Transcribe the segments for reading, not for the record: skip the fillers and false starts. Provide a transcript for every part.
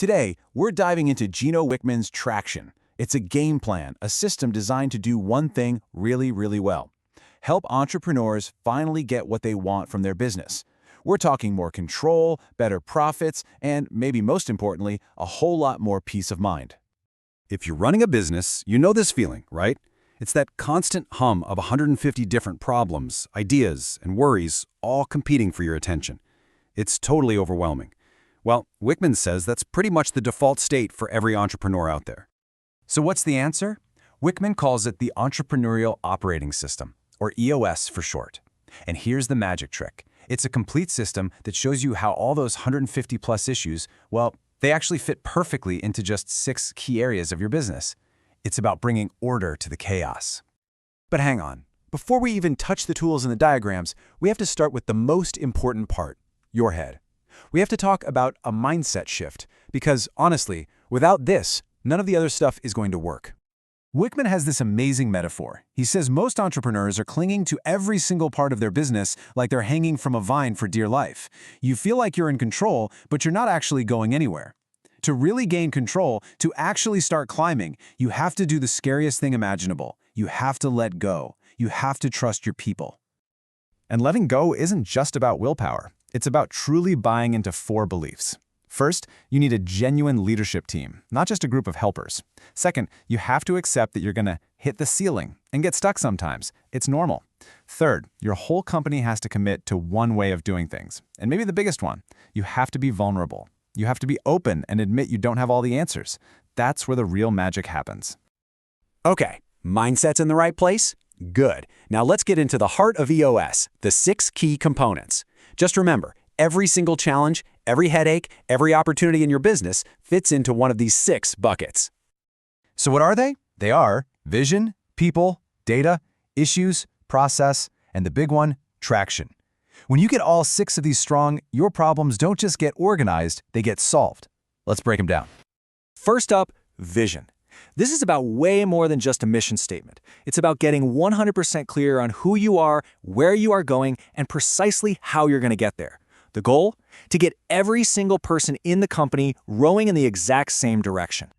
Today, we're diving into Gino Wickman's Traction. It's a game plan, a system designed to do one thing really, really well. Help entrepreneurs finally get what they want from their business. We're talking more control, better profits, and maybe most importantly, a whole lot more peace of mind. If you're running a business, you know this feeling, right? It's that constant hum of 150 different problems, ideas, and worries all competing for your attention. It's totally overwhelming. Well, Wickman says that's pretty much the default state for every entrepreneur out there. So what's the answer? Wickman calls it the Entrepreneurial Operating System, or EOS for short. And here's the magic trick. It's a complete system that shows you how all those 150 plus issues, well, they actually fit perfectly into just 6 key areas of your business. It's about bringing order to the chaos. But hang on. Before we even touch the tools and the diagrams, we have to start with the most important part, your head. We have to talk about a mindset shift, because honestly, without this, none of the other stuff is going to work. Wickman has this amazing metaphor. He says most entrepreneurs are clinging to every single part of their business like they're hanging from a vine for dear life. You feel like you're in control, but you're not actually going anywhere. To really gain control, to actually start climbing, you have to do the scariest thing imaginable. You have to let go. You have to trust your people. And letting go isn't just about willpower. It's about truly buying into 4 beliefs. First, you need a genuine leadership team, not just a group of helpers. Second, you have to accept that you're going to hit the ceiling and get stuck sometimes. It's normal. Third, your whole company has to commit to one way of doing things. And maybe the biggest one, you have to be vulnerable. You have to be open and admit you don't have all the answers. That's where the real magic happens. Okay, mindset's in the right place? Good. Now let's get into the heart of EOS, the 6 key components. Just remember, every single challenge, every headache, every opportunity in your business fits into one of these 6 buckets. So what are they? They are vision, people, data, issues, process, and the big one, traction. When you get all 6 of these strong, your problems don't just get organized, they get solved. Let's break them down. First up, vision. This is about way more than just a mission statement. It's about getting 100% clear on who you are, where you are going, and precisely how you're going to get there. The goal? To get every single person in the company rowing in the exact same direction.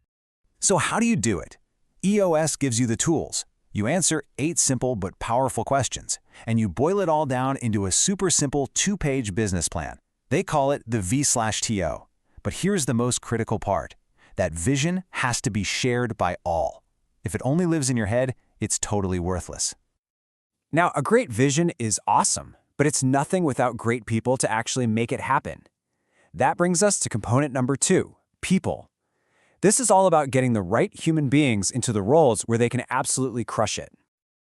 So how do you do it? EOS gives you the tools. You answer 8 simple but powerful questions, and you boil it all down into a super simple 2-page business plan. They call it the V/TO. But here's the most critical part. That vision has to be shared by all. If it only lives in your head, it's totally worthless. Now, a great vision is awesome, but it's nothing without great people to actually make it happen. That brings us to component number 2, people. This is all about getting the right human beings into the roles where they can absolutely crush it.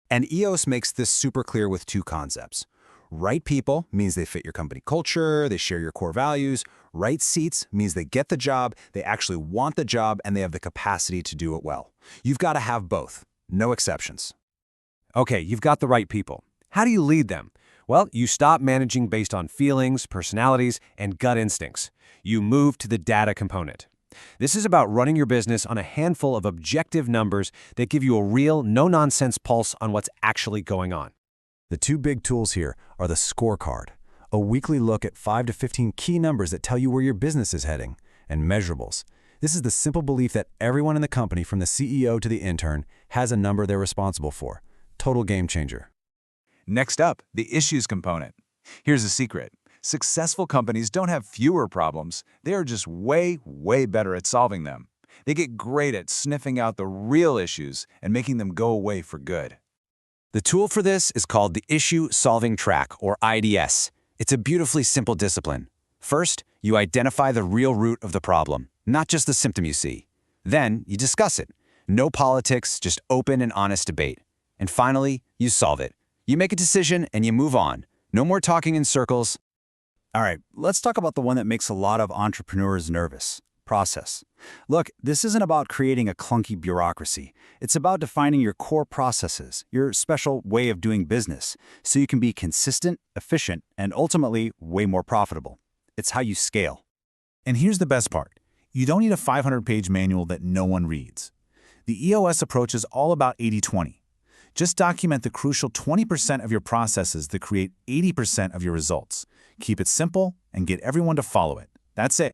And EOS makes this super clear with 2 concepts. Right people means they fit your company culture, they share your core values. Right seats means they get the job, they actually want the job, and they have the capacity to do it well. You've got to have both. No exceptions. Okay, you've got the right people. How do you lead them? Well, you stop managing based on feelings, personalities, and gut instincts. You move to the data component. This is about running your business on a handful of objective numbers that give you a real, no-nonsense pulse on what's actually going on. The 2 big tools here are the scorecard, a weekly look at 5 to 15 key numbers that tell you where your business is heading, and measurables. This is the simple belief that everyone in the company, from the CEO to the intern, has a number they're responsible for. Total game changer. Next up, the issues component. Here's a secret. Successful companies don't have fewer problems. They are just way, way better at solving them. They get great at sniffing out the real issues and making them go away for good. The tool for this is called the Issue Solving Track, or IDS. It's a beautifully simple discipline. First, you identify the real root of the problem, not just the symptom you see. Then, you discuss it. No politics, just open and honest debate. And finally, you solve it. You make a decision and you move on. No more talking in circles. All right, let's talk about the one that makes a lot of entrepreneurs nervous. Process. Look, this isn't about creating a clunky bureaucracy. It's about defining your core processes, your special way of doing business, so you can be consistent, efficient, and ultimately way more profitable. It's how you scale. And here's the best part. You don't need a 500-page manual that no one reads. The EOS approach is all about 80-20. Just document the crucial 20% of your processes that create 80% of your results. Keep it simple and get everyone to follow it. That's it.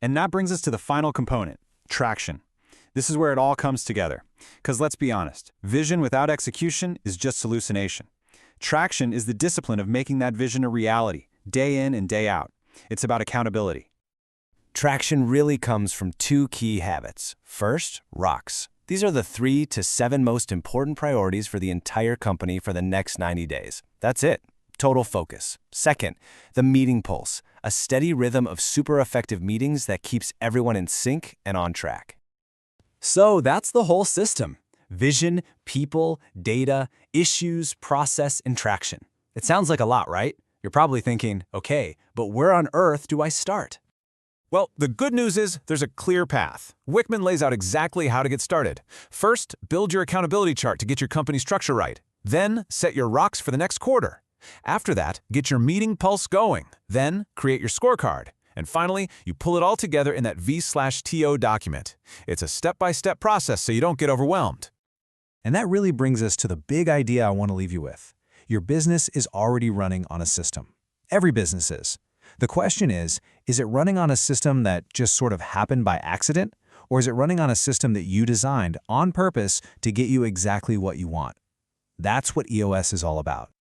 And that brings us to the final component, traction. This is where it all comes together. Because let's be honest, vision without execution is just hallucination. Traction is the discipline of making that vision a reality, day in and day out. It's about accountability. Traction really comes from two key habits. First, rocks. These are the 3 to 7 most important priorities for the entire company for the next 90 days. That's it. Total focus. Second, the meeting pulse, a steady rhythm of super effective meetings that keeps everyone in sync and on track. So that's the whole system. Vision, people, data, issues, process, and traction. It sounds like a lot, right? You're probably thinking, okay, but where on earth do I start? Well, the good news is there's a clear path. Wickman lays out exactly how to get started. First, build your accountability chart to get your company structure right. Then, set your rocks for the next quarter. After that, get your meeting pulse going. Then, create your scorecard. And finally, you pull it all together in that V/TO document. It's a step-by-step process so you don't get overwhelmed. And that really brings us to the big idea I want to leave you with. Your business is already running on a system. Every business is. The question is it running on a system that just sort of happened by accident? Or is it running on a system that you designed on purpose to get you exactly what you want? That's what EOS is all about.